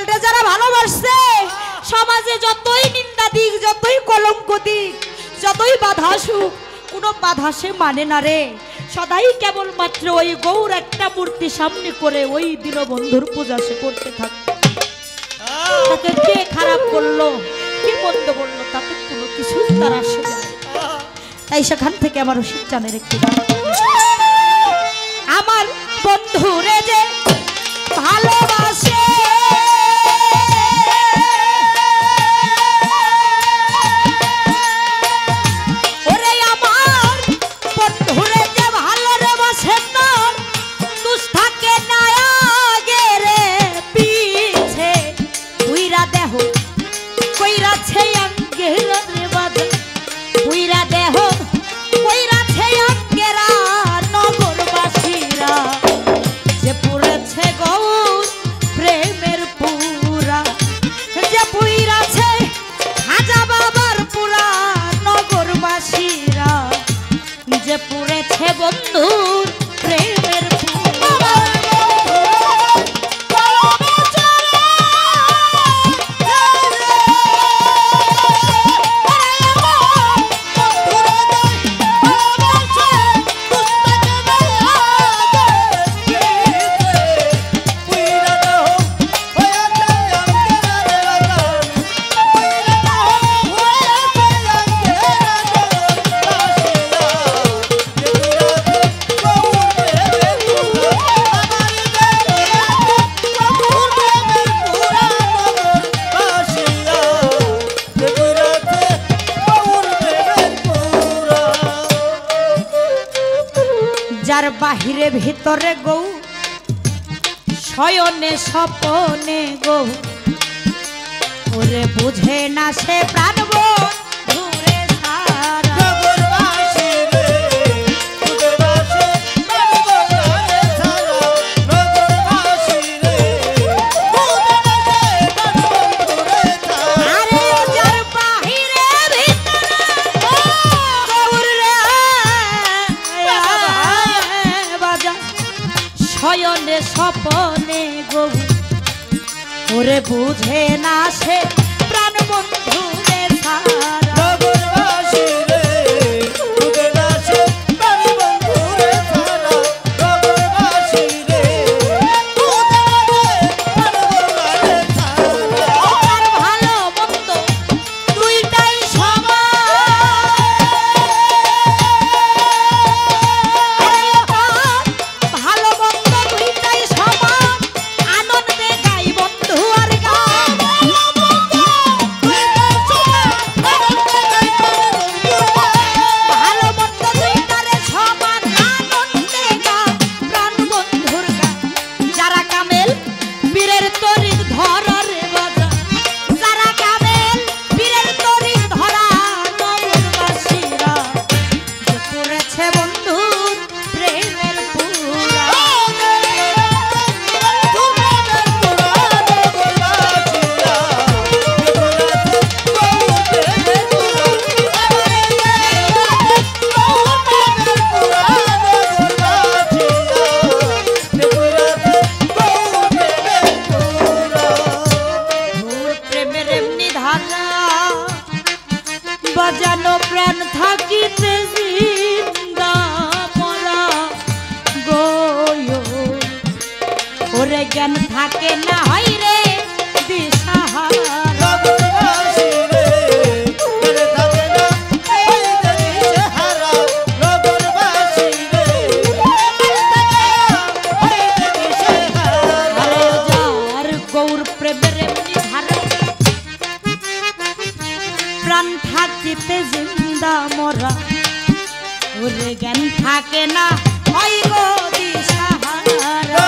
পাগলটা যারা ভালোবাসছে সমাজে যতই নিন্দা দিক, যতই কলঙ্ক দিক, যতই বাধা আসুক, কোনো বাধা সে মানে না রে। সদাই কেবলমাত্র ওই গৌর একটা মূর্তি সামনে করে ওই দীনবন্ধুর পূজা সে করতে থাকে। তাকে কে খারাপ করলো, কে মন্দ বললো, তাতে কোনো কিছু তার আসে যায়। তাই সেখান থেকে আমার রশিদ জানের একটি আমার বন্ধুরে যে ভালোবাসে ওরে আমার বন্ধুরে যে ভালো রে বাসে তোর তুষ থাকে না আগে রে পিছে উইরা দেহ কইরাছে আঙ্গেরা রে বাজা উইরা দেহ কইরাছে আঙ্গেরা নগরবাসীরা যে পুরেছে গৌর প্রেমের পুরা যে পুইরাছে খাজা বাবার পুরা নগরবাসীরা যে পুরেছে বন্ধুর প্রেমের পুরা যার বাহিরে ভিতরে গৌ শয়নে স্বপনে গৌ ওরে বুঝে না সে প্রাণ বন্ধুরে সারা শয়নে স্বপনে গৌ ওরে বুঝে না সে প্রাণ বন্ধুরে সারা বাজানো প্রাণ থাকিতে জিন্দা মরা গয় ওরে জ্ঞান থাকে না হয় রে দিশাহারা গৌর প্রেমের এমনি ধারা প্রাণ থাকিতে জিন্দা মরা ওরে জ্ঞান থাকে না হয় গো দিশাহারা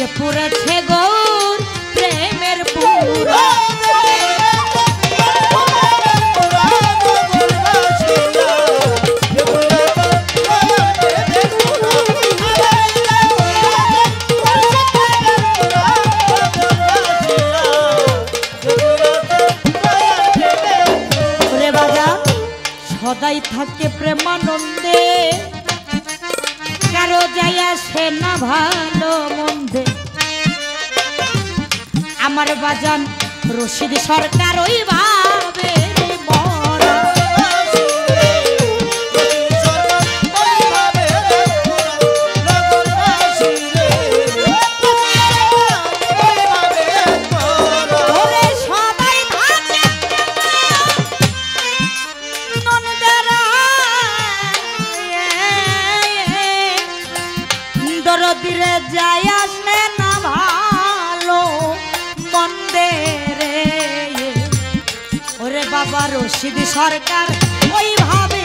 যে পুরেছে গৌর প্রেমের পুরা সদাই থাকে প্রেমানন্দে কারো যায় আসে না ভালো মন্দে আমার বাজান রশিদ সরকার ওই ভাবে মরা দরদিরে যায় আসে না ভালো মন্দে রে ওরে বাবা রশিদ সরকার ওই ভাবে